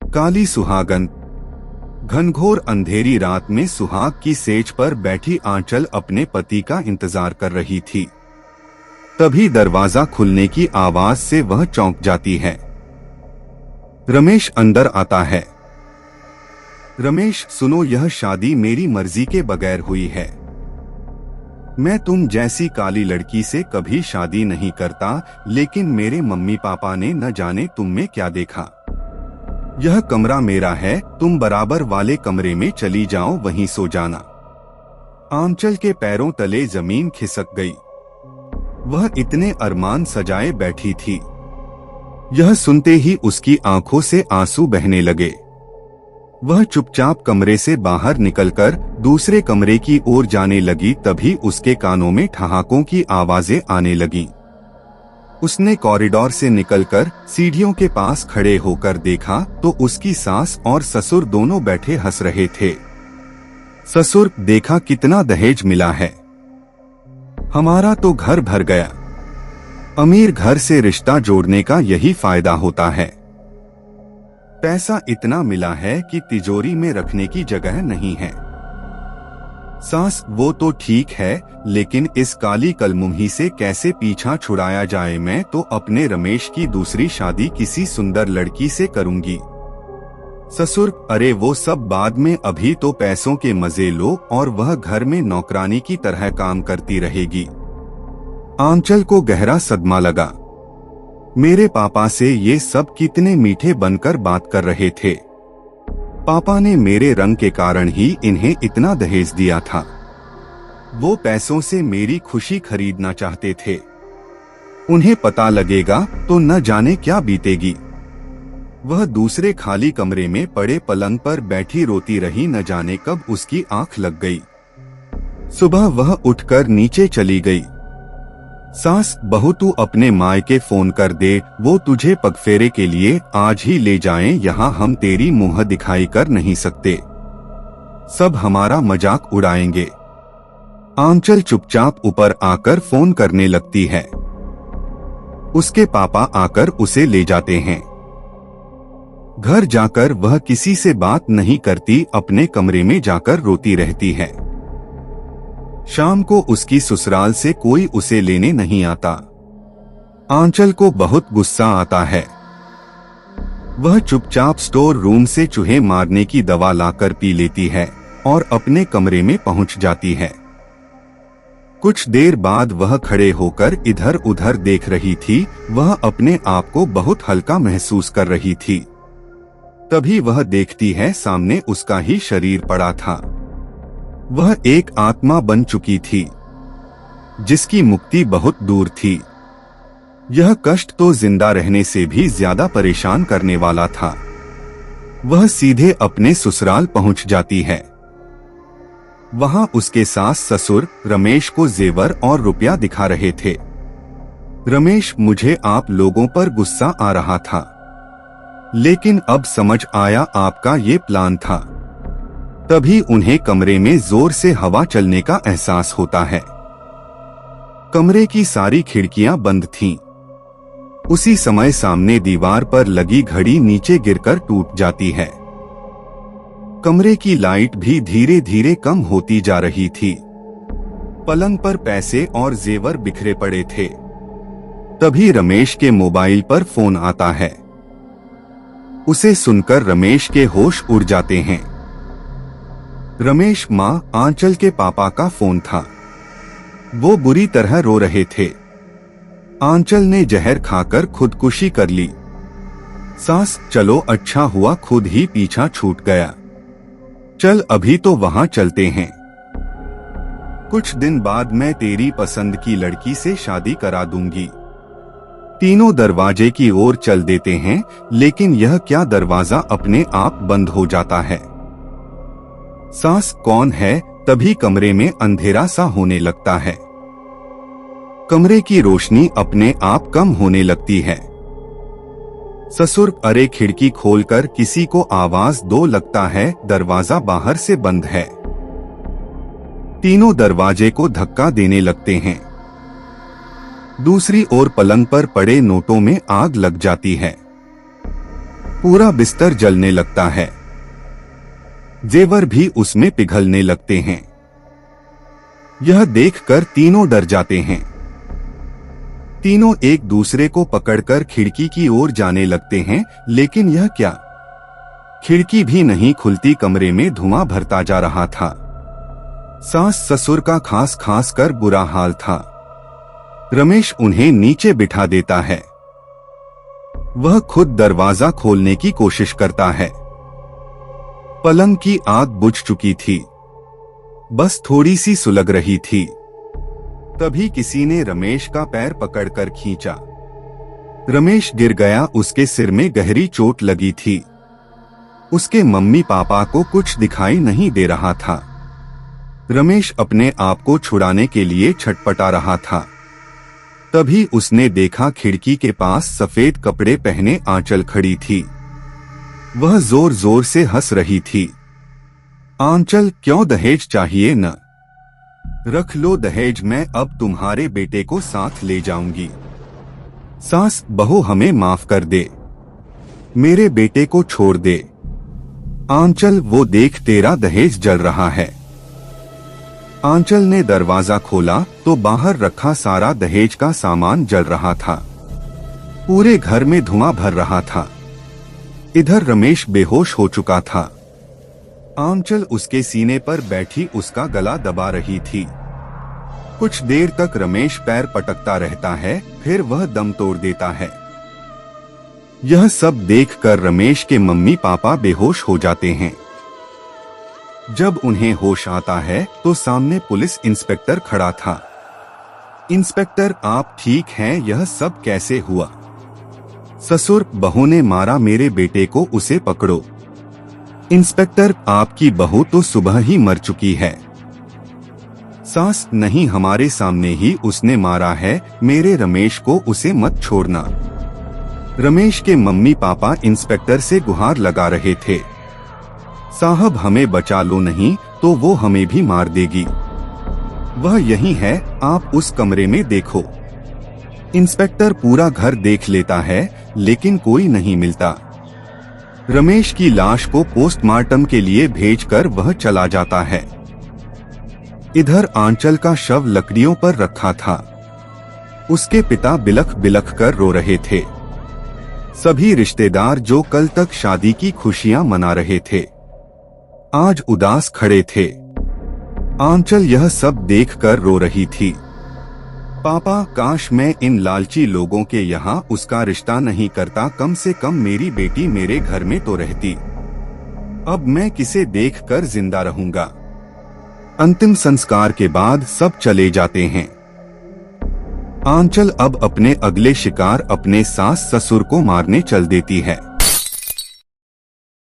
काली सुहागन। घनघोर अंधेरी रात में सुहाग की सेज पर बैठी आंचल अपने पति का इंतजार कर रही थी। तभी दरवाजा खुलने की आवाज से वह चौंक जाती है। रमेश अंदर आता है। रमेश, सुनो, यह शादी मेरी मर्जी के बगैर हुई है। मैं तुम जैसी काली लड़की से कभी शादी नहीं करता, लेकिन मेरे मम्मी पापा ने न जाने तुम में क्या देखा। यह कमरा मेरा है, तुम बराबर वाले कमरे में चली जाओ, वहीं सो जाना। आंचल के पैरों तले जमीन खिसक गई। वह इतने अरमान सजाए बैठी थी। यह सुनते ही उसकी आंखों से आंसू बहने लगे। वह चुपचाप कमरे से बाहर निकलकर दूसरे कमरे की ओर जाने लगी। तभी उसके कानों में ठहाकों की आवाजें आने लगीं। उसने कॉरिडोर से निकलकर सीढ़ियों के पास खड़े होकर देखा तो उसकी सास और ससुर दोनों बैठे हंस रहे थे। ससुर, देखा कितना दहेज मिला है, हमारा तो घर भर गया। अमीर घर से रिश्ता जोड़ने का यही फायदा होता है। पैसा इतना मिला है कि तिजोरी में रखने की जगह नहीं है। सास, वो तो ठीक है, लेकिन इस काली कलमुही से कैसे पीछा छुड़ाया जाए। मैं तो अपने रमेश की दूसरी शादी किसी सुंदर लड़की से करूंगी। ससुर, अरे वो सब बाद में, अभी तो पैसों के मजे लो और वह घर में नौकरानी की तरह काम करती रहेगी। आंचल को गहरा सदमा लगा। मेरे पापा से ये सब कितने मीठे बनकर बात कर रहे थे। पापा ने मेरे रंग के कारण ही इन्हें इतना दहेज दिया था। वो पैसों से मेरी खुशी खरीदना चाहते थे। उन्हें पता लगेगा तो न जाने क्या बीतेगी। वह दूसरे खाली कमरे में पड़े पलंग पर बैठी रोती रही। न जाने कब उसकी आंख लग गई। सुबह वह उठकर नीचे चली गई। सास, बहू तू अपने मायके फोन कर दे, वो तुझे पगफेरे के लिए आज ही ले जाएं। यहाँ हम तेरी मुंह दिखाई कर नहीं सकते, सब हमारा मजाक उड़ाएंगे। आंचल चुपचाप ऊपर आकर फोन करने लगती है। उसके पापा आकर उसे ले जाते हैं। घर जाकर वह किसी से बात नहीं करती, अपने कमरे में जाकर रोती रहती है। शाम को उसकी ससुराल से कोई उसे लेने नहीं आता। आंचल को बहुत गुस्सा आता है। वह चुपचाप स्टोर रूम से चूहे मारने की दवा लाकर पी लेती है और अपने कमरे में पहुंच जाती है। कुछ देर बाद वह खड़े होकर इधर उधर देख रही थी। वह अपने आप को बहुत हल्का महसूस कर रही थी। तभी वह देखती है सामने उसका ही शरीर पड़ा था। वह एक आत्मा बन चुकी थी, जिसकी मुक्ति बहुत दूर थी। यह कष्ट तो जिंदा रहने से भी ज्यादा परेशान करने वाला था। वह सीधे अपने ससुराल पहुंच जाती है। वहां उसके सास ससुर रमेश को जेवर और रुपया दिखा रहे थे। रमेश, मुझे आप लोगों पर गुस्सा आ रहा था, लेकिन अब समझ आया आपका ये प्लान था। तभी उन्हें कमरे में जोर से हवा चलने का एहसास होता है। कमरे की सारी खिड़कियां बंद थीं। उसी समय सामने दीवार पर लगी घड़ी नीचे गिरकर टूट जाती है। कमरे की लाइट भी धीरे धीरे कम होती जा रही थी। पलंग पर पैसे और जेवर बिखरे पड़े थे। तभी रमेश के मोबाइल पर फोन आता है। उसे सुनकर रमेश के होश उड़ जाते हैं। रमेश, माँ आंचल के पापा का फोन था। वो बुरी तरह रो रहे थे। आंचल ने जहर खाकर खुदकुशी कर ली। सास, चलो अच्छा हुआ खुद ही पीछा छूट गया। चल अभी तो वहां चलते हैं। कुछ दिन बाद मैं तेरी पसंद की लड़की से शादी करा दूंगी। तीनों दरवाजे की ओर चल देते हैं, लेकिन यह क्या दरवाजा अपने आप बंद हो जाता है। सास, कौन है? तभी कमरे में अंधेरा सा होने लगता है। कमरे की रोशनी अपने आप कम होने लगती है। ससुर, अरे खिड़की खोलकर किसी को आवाज दो, लगता है दरवाजा बाहर से बंद है। तीनों दरवाजे को धक्का देने लगते हैं। दूसरी ओर पलंग पर पड़े नोटों में आग लग जाती है। पूरा बिस्तर जलने लगता है, जेवर भी उसमें पिघलने लगते हैं। यह देखकर तीनों डर जाते हैं। तीनों एक दूसरे को पकड़कर खिड़की की ओर जाने लगते हैं, लेकिन यह क्या, खिड़की भी नहीं खुलती। कमरे में धुआं भरता जा रहा था। सास ससुर का खास खास कर बुरा हाल था। रमेश उन्हें नीचे बिठा देता है। वह खुद दरवाजा खोलने की कोशिश करता है। पलंग की आग बुझ चुकी थी, बस थोड़ी सी सुलग रही थी। तभी किसी ने रमेश का पैर पकड़कर खींचा। रमेश गिर गया। उसके सिर में गहरी चोट लगी थी। उसके मम्मी पापा को कुछ दिखाई नहीं दे रहा था। रमेश अपने आप को छुड़ाने के लिए छटपटा रहा था। तभी उसने देखा खिड़की के पास सफेद कपड़े पहने आंचल खड़ी थी। वह जोर जोर से हंस रही थी। आंचल, क्यों दहेज चाहिए? न रख लो दहेज, मैं अब तुम्हारे बेटे को साथ ले जाऊंगी। सास, बहू हमें माफ कर दे, मेरे बेटे को छोड़ दे। आंचल, वो देख तेरा दहेज जल रहा है। आंचल ने दरवाजा खोला तो बाहर रखा सारा दहेज का सामान जल रहा था। पूरे घर में धुआं भर रहा था। इधर रमेश बेहोश हो चुका था। आंचल उसके सीने पर बैठी उसका गला दबा रही थी। कुछ देर तक रमेश पैर पटकता रहता है, फिर वह दम तोड़ देता है। यह सब देखकर रमेश के मम्मी पापा बेहोश हो जाते हैं। जब उन्हें होश आता है तो सामने पुलिस इंस्पेक्टर खड़ा था। इंस्पेक्टर, आप ठीक हैं? यह सब कैसे हुआ? ससुर, बहू ने मारा मेरे बेटे को, उसे पकड़ो। इंस्पेक्टर, आपकी बहू तो सुबह ही मर चुकी है। सास, नहीं, हमारे सामने ही उसने मारा है मेरे रमेश को, उसे मत छोड़ना। रमेश के मम्मी पापा इंस्पेक्टर से गुहार लगा रहे थे। साहब, हमें बचा लो, नहीं तो वो हमें भी मार देगी। वह यही है, आप उस कमरे में देखो। इंस्पेक्टर पूरा घर देख लेता है, लेकिन कोई नहीं मिलता। रमेश की लाश को पोस्टमार्टम के लिए भेजकर वह चला जाता है। इधर आंचल का शव लकड़ियों पर रखा था। उसके पिता बिलख बिलख कर रो रहे थे। सभी रिश्तेदार जो कल तक शादी की खुशियां मना रहे थे, आज उदास खड़े थे। आंचल यह सब देखकर रो रही थी। पापा, काश मैं इन लालची लोगों के यहाँ उसका रिश्ता नहीं करता, कम से कम मेरी बेटी मेरे घर में तो रहती। अब मैं किसे देखकर जिंदा रहूंगा। अंतिम संस्कार के बाद सब चले जाते हैं। आंचल अब अपने अगले शिकार अपने सास ससुर को मारने चल देती है।